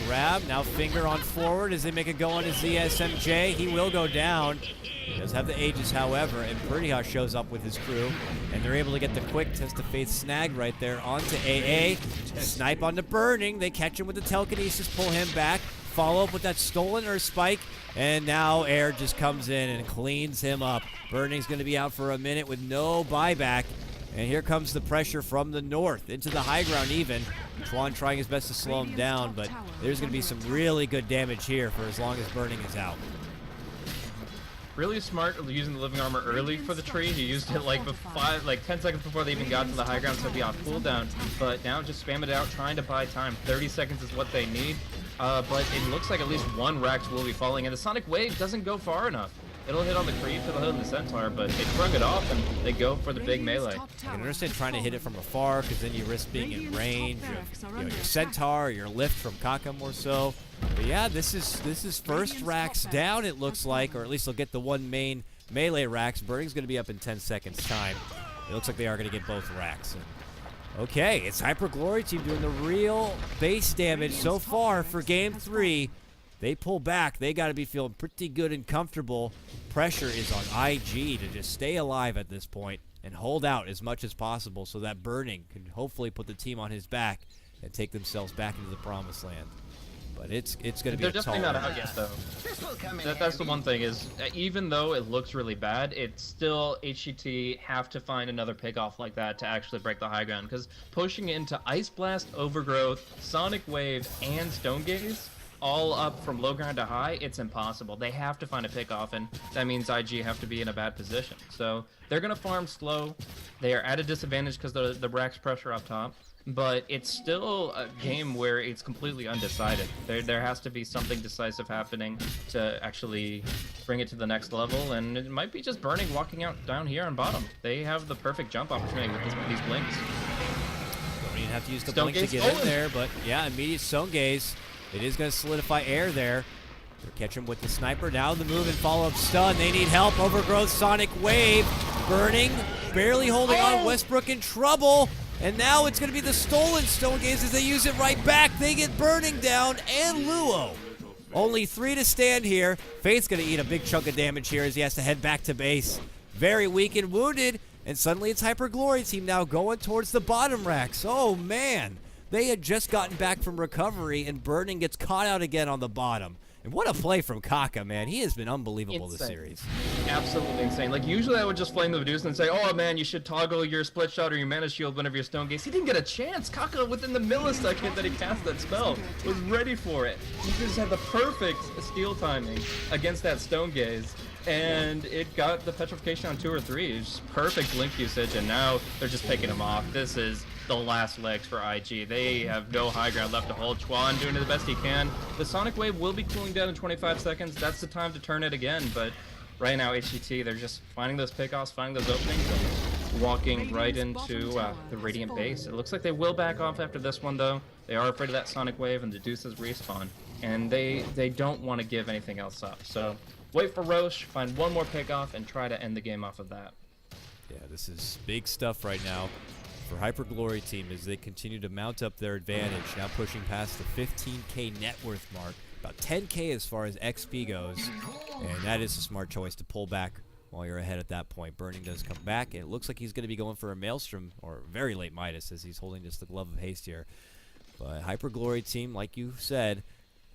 grab. Now finger on forward as they make a go on his ZSMJ. He will go down. He does have the Aegis, however, and Pretty Hot shows up with his crew, and they're able to get the quick Test of Faith snag right there onto AA. Snipe onto Burning. They catch him with the telekinesis, pull him back. Follow up with that stolen Earth Spike, and now Air just comes in and cleans him up. Burning's going to be out for a minute with no buyback, and here comes the pressure from the north into the high ground even. Chuan trying his best to slow him down, but there's going to be some really good damage here for as long as Burning is out. Really smart using the living armor early for the tree. He used it like 10 seconds before they even got to the high ground, so it'd be on cooldown. But now just spam it out, trying to buy time. 30 seconds is what they need. But it looks like at least one Rax will be falling, and the Sonic Wave doesn't go far enough. It'll hit on the creep, it'll hit on the Centaur, but they shrug it off and they go for the big melee. I can understand trying to hit it from afar, because then you risk being in range of your Centaur or your lift from Kaka more so. But yeah, this is first Rax down, it looks like, or at least they'll get the one main melee Rax. Burning's going to be up in 10 seconds time. It looks like they are going to get both Rax. Okay, it's HyperGloryTeam doing the real base damage so far for Game 3. They pull back. They got to be feeling pretty good and comfortable. Pressure is on IG to just stay alive at this point and hold out as much as possible so that Burning can hopefully put the team on his back and take themselves back into the promised land. But it's going to be They're a definitely tall not order. out yet, though. That's the one thing is, even though it looks really bad, it's still HGT have to find another pick-off like that to actually break the high ground. Because pushing into Ice Blast, Overgrowth, Sonic Wave, and Stone Gaze, all up from low ground to high, it's impossible. They have to find a pick-off, and that means IG have to be in a bad position. So they're going to farm slow. They are at a disadvantage because the Rax pressure up top. But it's still a game where it's completely undecided. There has to be something decisive happening to actually bring it to the next level, and it might be just Burning walking out down here on bottom. They have the perfect jump opportunity with these blinks. Don't even have to use the Stone blink to Gaze get in stolen. there, but yeah, immediate Stone Gaze. It is going to solidify Air there. They'll catch him with the sniper. Now the move and follow-up stun. They need help. Overgrowth, Sonic Wave. Burning, barely holding on. Westbrook in trouble. And now it's going to be the stolen Stone Gaze as they use it right back. They get Burning down and Luo. Only 3 to stand here. Faith's going to eat a big chunk of damage here as he has to head back to base. Very weak and wounded. And suddenly it's HyperGloryTeam now going towards the bottom racks. Oh, man. They had just gotten back from recovery, and Burning gets caught out again on the bottom. And what a play from Kaka, man. He has been unbelievable this series. Absolutely insane. Like, usually I would just flame the Medusa and say, oh man, you should toggle your split shot or your mana shield whenever you're Stone Gaze. He didn't get a chance. Kaka, within the millisecond that he cast that spell, was ready for it. He just had the perfect steal timing against that Stone Gaze. And it got the petrification on 2 or 3. It was just perfect blink usage, and now they're just picking him off. This is the last legs for IG. They have no high ground left to hold. Chuan doing the best he can. The Sonic Wave will be cooling down in 25 seconds. That's the time to turn it again, but right now HGT, they're just finding those pickoffs, finding those openings, and walking right into the Radiant base. It looks like they will back off after this one, though. They are afraid of that Sonic Wave and the Deuce's respawn, and they don't want to give anything else up. So wait for Roche, find one more pickoff, and try to end the game off of that. Yeah, this is big stuff right now for HyperGloryTeam as they continue to mount up their advantage, now pushing past the 15k net worth mark, about 10k as far as XP goes, and that is a smart choice to pull back while you're ahead at that point. Burning does come back, and it looks like he's going to be going for a Maelstrom, or very late Midas, as he's holding just the Glove of Haste here. But HyperGloryTeam, like you said,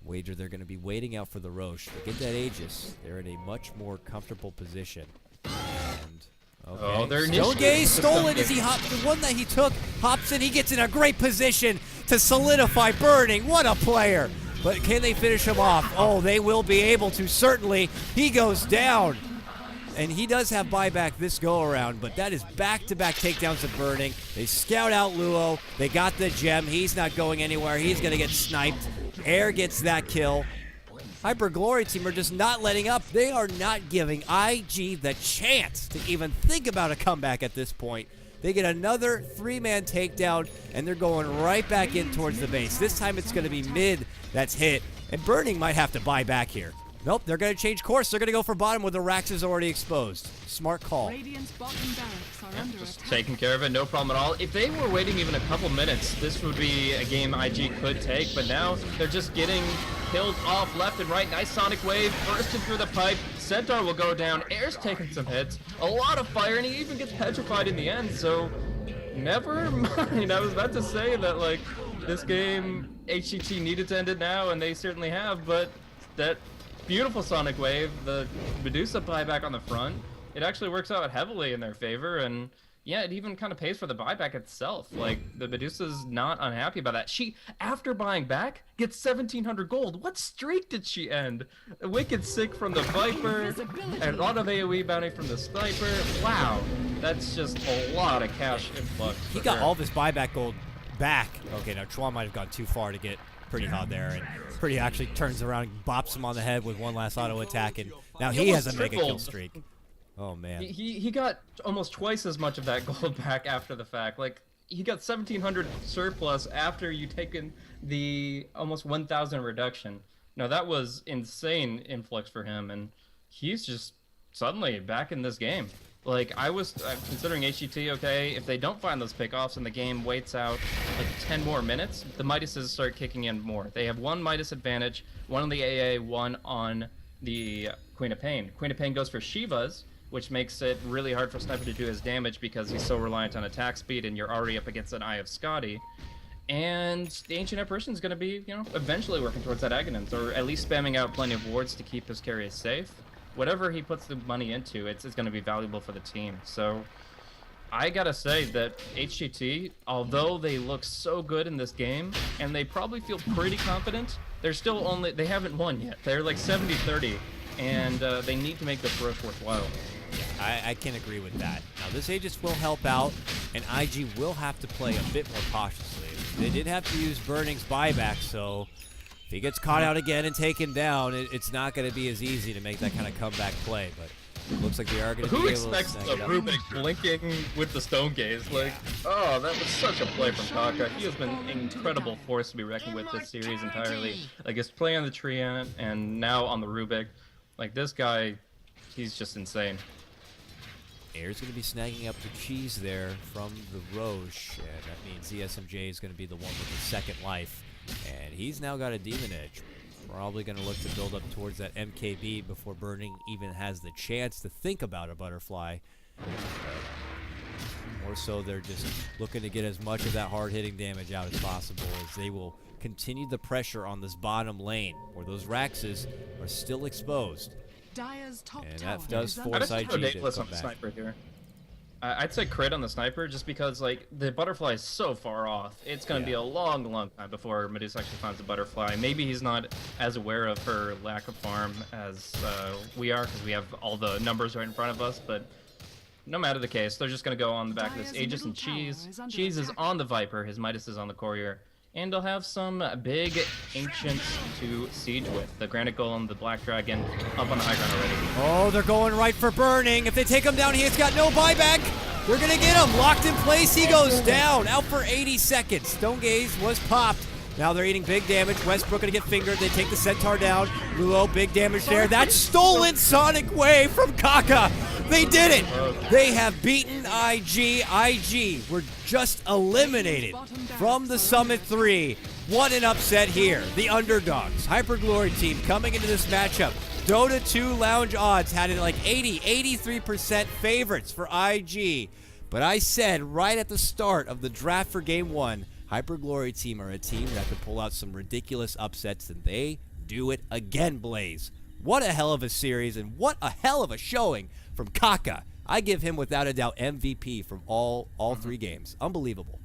wager they're going to be waiting out for the Roche. To get that Aegis, they're in a much more comfortable position. And okay. Oh, they're Stone Gaze stolen as he hops. The one that he took hops in. He gets in a great position to solidify Burning. What a player! But can they finish him off? Oh, they will be able to, certainly. He goes down. And he does have buyback this go-around, but that is back-to-back takedowns of Burning. They scout out Luo. They got the gem. He's not going anywhere. He's going to get sniped. Air gets that kill. HyperGloryTeam are just not letting up. They are not giving IG the chance to even think about a comeback at this point. They get another 3-man takedown, and they're going right back in towards the base. This time it's going to be mid that's hit, and Burning might have to buy back here. Nope, they're going to change course. They're going to go for bottom where the Rax is already exposed. Smart call. Radiant's bottom barracks are under Just attack. taking care of it, no problem at all. If they were waiting even a couple minutes, this would be a game IG could take, but now they're just getting killed off left and right. Nice Sonic Wave, bursting through the pipe. Centaur will go down. Air's taking some hits. A lot of fire, and he even gets petrified in the end, so never mind. I was about to say that, like, this game, HGT needed to end it now, and they certainly have, but that beautiful Sonic Wave, the Medusa buyback on the front, it actually works out heavily in their favor, and yeah, it even kind of pays for the buyback itself. Like, the Medusa's not unhappy about that. She, after buying back, gets 1,700 gold. What streak did she end? A Wicked Sick from the Viper, and a lot of AoE bounty from the Sniper. Wow, that's just a lot of cash influx. He got all of his buyback gold back. Okay, now Chuan might have gone too far to get Pretty hot there, and Pretty actually turns around and bops him on the head with one last auto attack, and now he has a mega kill streak. Oh man. He got almost twice as much of that gold back after the fact. Like, he got 1,700 surplus after you taken the almost 1,000 reduction. Now that was insane influx for him, and he's just suddenly back in this game. Like, I was considering HGT, okay, if they don't find those pickoffs and the game waits out like 10 more minutes, the Midases start kicking in more. They have one Midas advantage, one on the AA, one on the Queen of Pain. Queen of Pain goes for Shivas, which makes it really hard for Sniper to do his damage because he's so reliant on attack speed, and you're already up against an Eye of Scotty. And the Ancient Apparition is going to be, you know, eventually working towards that Aghanim's, or at least spamming out plenty of wards to keep his carries safe. Whatever he puts the money into, it's going to be valuable for the team. So I gotta say that HGT, although they look so good in this game, and they probably feel pretty confident, they're still only, they haven't won yet. They're like 70-30, and they need to make the push worthwhile. I can agree with that. Now, this Aegis will help out, and IG will have to play a bit more cautiously. They did have to use Burning's buyback, so if he gets caught out again and taken down, it's not going to be as easy to make that kind of comeback play, but it looks like they are going to be able to expects snag a it up. Rubik blinking with the Stone Gaze? Like, oh, that was such a play from Kaka. He has been an incredible force to be reckoned with this series entirely. Like, his play on the Treant and now on the Rubik. Like, this guy, he's just insane. Air's going to be snagging up the cheese there from the Roche, and that means ZSMJ is going to be the one with the second life. And he's now got a Demon Edge. Probably going to look to build up towards that MKB before Burning even has the chance to think about a Butterfly. More so, they're just looking to get as much of that hard-hitting damage out as possible, as they will continue the pressure on this bottom lane, where those Raxes are still exposed. Dire's top And tower that does is force under IG I'd to on come the back. Sniper here. I'd say crit on the Sniper just because, like, the Butterfly is so far off. It's going to be a long, long time before Medusa actually finds the Butterfly. Maybe he's not as aware of her lack of farm as we are, because we have all the numbers right in front of us, but no matter the case, they're just going to go on the back of this Dire's Aegis and middle tower Cheese. is under Cheese is attack. on the Viper, his Midas is on the Courier, and they'll have some big Ancients to siege with. The Granite Golem, the Black Dragon, up on the high ground already. Oh, they're going right for Burning. If they take him down, he's got no buyback. They're going to get him. Locked in place. He goes down. Out for 80 seconds. Stone Gaze was popped. Now they're eating big damage. Westbrook going to get fingered. They take the Centaur down. Luo, big damage there. That stolen Sonic Wave from Kaka. They did it. They have beaten IG. IG were just eliminated from the Summit 3. What an upset here. The underdogs. HyperGloryTeam coming into this matchup. Dota2 Lounge odds had it like 83% favorites for IG. But I said right at the start of the draft for Game 1, HyperGloryTeam are a team that could pull out some ridiculous upsets, and they do it again, Blaze. What a hell of a series, and what a hell of a showing from Kaka. I give him, without a doubt, MVP from all 3 games. Unbelievable.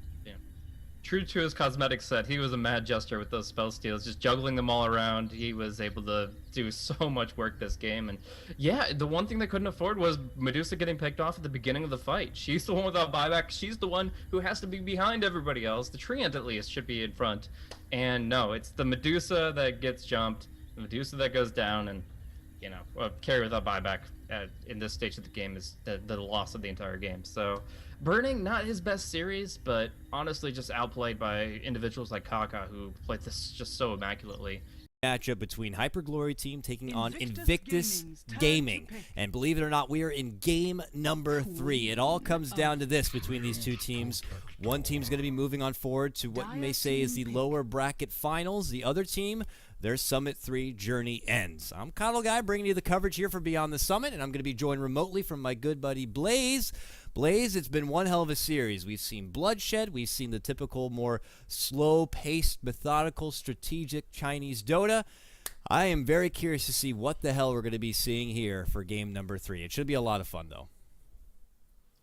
True to his cosmetic set, he was a mad jester with those spell steals, just juggling them all around. He was able to do so much work this game, and yeah, the one thing they couldn't afford was Medusa getting picked off at the beginning of the fight. She's the one without buyback. She's the one who has to be behind everybody else. The Treant, at least, should be in front. And no, it's the Medusa that gets jumped, the Medusa that goes down, and, you know, carry without buyback in this stage of the game is the loss of the entire game. So Burning, not his best series, but honestly just outplayed by individuals like Kaka, who played this just so immaculately. Matchup between HyperGloryTeam taking on Invictus Invictus Gaming's Gaming. turn to pick. And believe it or not, we are in game number 3. It all comes down to this between these two teams. One team's going to be moving on forward to what you may say is the lower bracket finals. The other team, their Summit 3 journey ends. I'm Cuddle Guy bringing you the coverage here for Beyond the Summit, and I'm going to be joined remotely from my good buddy Blaze. Blaze, it's been one hell of a series. We've seen bloodshed. We've seen the typical, more slow-paced, methodical, strategic Chinese Dota. I am very curious to see what the hell we're going to be seeing here for game number 3. It should be a lot of fun, though.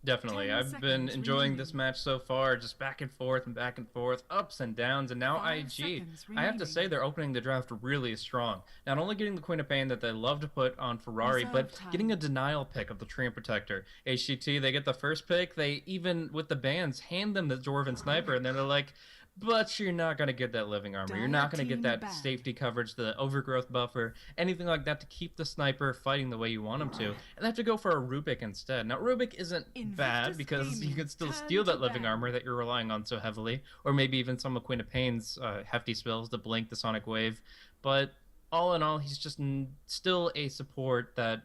Definitely. 10 I've been seconds enjoying remaining. this match so far, just back and forth and back and forth, ups and downs, and now 5 IG. seconds I have to remaining. say they're opening the draft really strong. Not only getting the Queen of Pain that they love to put on Ferrari, Reserve but time. getting a denial pick of the Treant Protector. HGT, they get the first pick, they even, with the bans, hand them the Dwarven Sniper, and then they're like, but you're not going to get that living armor. You're not going to get that Team safety coverage, the overgrowth buffer, anything like that to keep the sniper fighting the way you want him to. And they have to go for a Rubik instead. Now, Rubik isn't bad Invictus because you Gaming, can still turn steal to that living ban. armor that you're relying on so heavily, or maybe even some of Queen of Pain's hefty spells, the Blink, the Sonic Wave. But all in all, he's just still a support that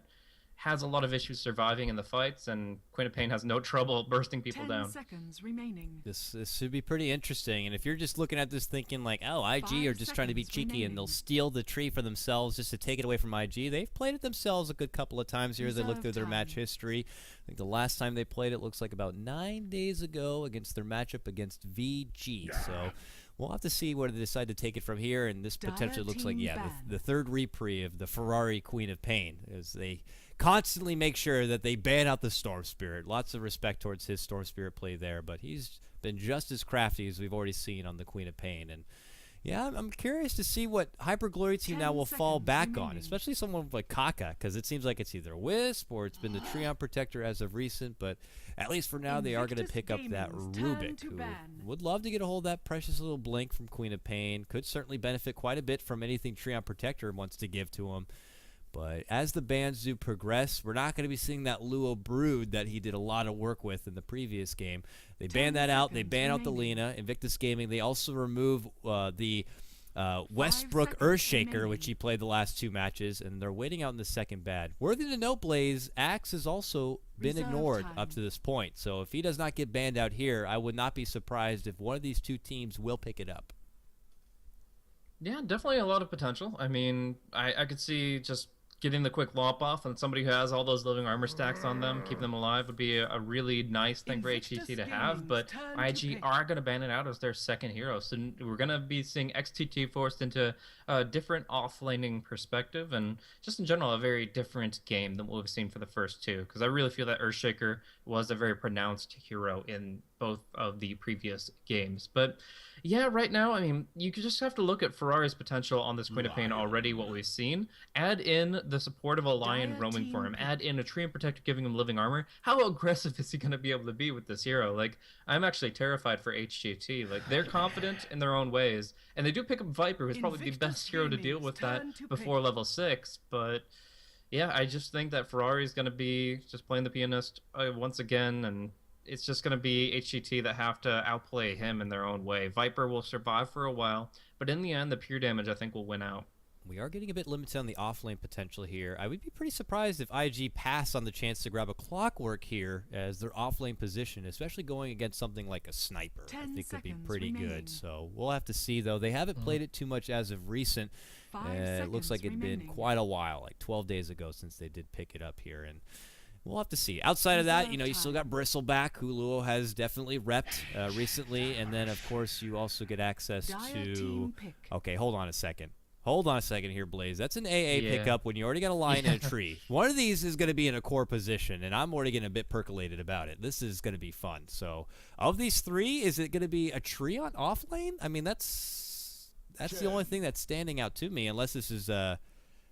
has a lot of issues surviving in the fights, and Queen of Pain has no trouble bursting people 10 down. seconds remaining. This should be pretty interesting. And if you're just looking at this thinking like, oh, IG are 5 just trying to be seconds cheeky and they'll remaining. steal the tree for themselves just to take it away from IG, they've played it themselves a good couple of times here as they look Reserve through their time. match history. I think the last time they played it looks like about 9 days ago against their matchup against VG. So we'll have to see where they decide to take it from here. And this potentially looks like, team yeah, ban. the third reprieve of the Ferrari Queen of Pain as they constantly make sure that they ban out the Storm Spirit. Lots of respect towards his Storm Spirit play there, but he's been just as crafty as we've already seen on the Queen of Pain. And yeah, I'm curious to see what HyperGloryTeam 10 now will fall seconds back on, remaining. especially someone like Kaka, because it seems like it's either Wisp or it's been the Treant Protector as of recent, but at least for now they are going to Invictus pick up that Gaming's turn Rubik, to who ban. would love to get a hold of that precious little Blink from Queen of Pain. Could certainly benefit quite a bit from anything Treant Protector wants to give to him. But as the bans do progress, we're not going to be seeing that Luo Brood that he did a lot of work with in the previous game. They 10 ban that out. They seconds ban out the remaining. Lena. Invictus Gaming, they also remove the Westbrook seconds Earthshaker, remaining. which he played the last 2 matches, and they're waiting out in the second bad. Worthy to note, Blaze, Axe has also been Reserve ignored time. up to this point. So if he does not get banned out here, I would not be surprised if one of these two teams will pick it up. Yeah, definitely a lot of potential. I mean, I could see just getting the quick lop off and somebody who has all those living armor stacks on them, keeping them alive would be a really nice thing for Invictus HGT to have, Gaming's but turn to IG pick. are going to ban it out as their second hero, so we're going to be seeing XTT forced into a different off-laning perspective, and just in general a very different game than what we've seen for the first 2, because I really feel that Earthshaker was a very pronounced hero in both of the previous games. But yeah, right now, I mean, you could just have to look at Ferrari's potential on this Queen of Pain already, what we've seen. Add in the support of a Lion Dire roaming for him. team Add in a Treant Protector giving him living armor. How aggressive is he going to be able to be with this hero? Like, I'm actually terrified for HGT. Like, they're confident in their own ways, and they do pick up Viper, who's probably the Invictus best hero to deal Gaming's with that turn to before pick. level 6, but yeah, I just think that Ferrari's going to be just playing the pianist once again, and it's just going to be HGT that have to outplay him in their own way. Viper will survive for a while, but in the end, the pure damage, I think, will win out. We are getting a bit limited on the offlane potential here. I would be pretty surprised if IG passed on the chance to grab a Clockwork here as their offlane position, especially going against something like a Sniper. I 10 think could be seconds pretty remaining. good. So we'll have to see, though. They haven't played it too much as of recent. 5 It looks seconds like it'd been remaining. quite a while, like 12 days ago since they did pick it up here. And we'll have to see. Outside of that, you know, you still got Bristleback, who Luo has definitely repped recently. And then, of course, you also get access Dire to... team pick. Okay, hold on a second. Hold on a second here, Blaze. That's an AA Yeah. pickup when you already got a lion in a tree. One of these is going to be in a core position, and I'm already getting a bit percolated about it. This is going to be fun. So, of these 3, is it going to be a tree on off lane? I mean, that's the only thing that's standing out to me, unless this is I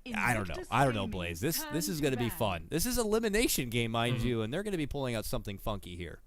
don't know. Invictus I don't know, Gaming's Blaze. This turn is to going to be ban. fun. This is elimination game, mind you, and they're going to be pulling out something funky here.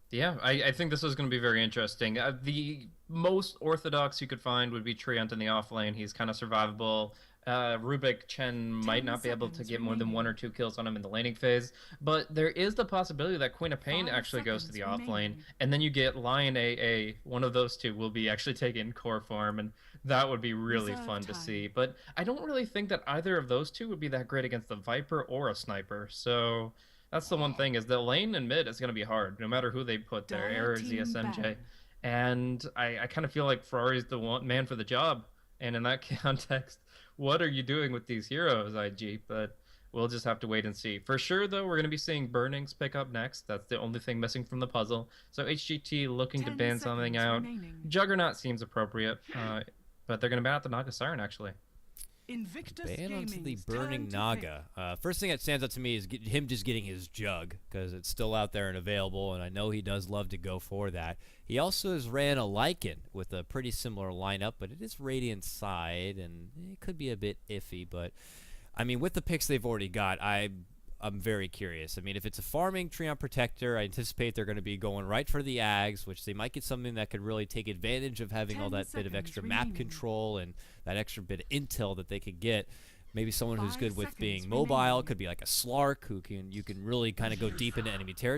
Yeah, I think this is going to be very interesting. The most orthodox you could find would be Treant in the off lane. He's kind of survivable. Rubik Chen might 10 not be able to seconds get more than remaining. 1 or 2 kills on him in the laning phase, but there is the possibility that Queen of Pain 5 actually goes to the seconds off lane, remaining. and then you get Lion AA. One of those 2 will be actually taking core form, and That would be really Reserve fun to time. see. But I don't really think that either of those two would be that great against the Viper or a Sniper. So that's the one thing, is the lane and mid is going to be hard, no matter who they put there, Dire Air or team ZSMJ. ban. And I kind of feel like Ferrari's the one man for the job. And in that context, what are you doing with these heroes, IG? But we'll just have to wait and see. For sure, though, we're going to be seeing Burnings pick up next. That's the only thing missing from the puzzle. So HGT looking to 10 ban something seconds out. remaining. Juggernaut seems appropriate, but they're going to ban out the Naga Siren, actually. Invictus Ban onto the Gaming's Burning turn to Naga. First thing that stands out to me is him just getting his jug, because it's still out there and available, and I know he does love to go for that. He also has ran a Lycan with a pretty similar lineup, but it is Radiant side, and it could be a bit iffy, but I mean, with the picks they've already got, I'm very curious. I mean, if it's a farming Treant Protector, I anticipate they're going to be going right for the Ags, which they might get something that could really take advantage of having all 10 that bit of extra seconds map remaining. control and that extra bit of intel that they could get. Maybe someone who's 5 good with seconds being mobile, remaining. could be like a Slark, who you can really kind of go deep into enemy territory.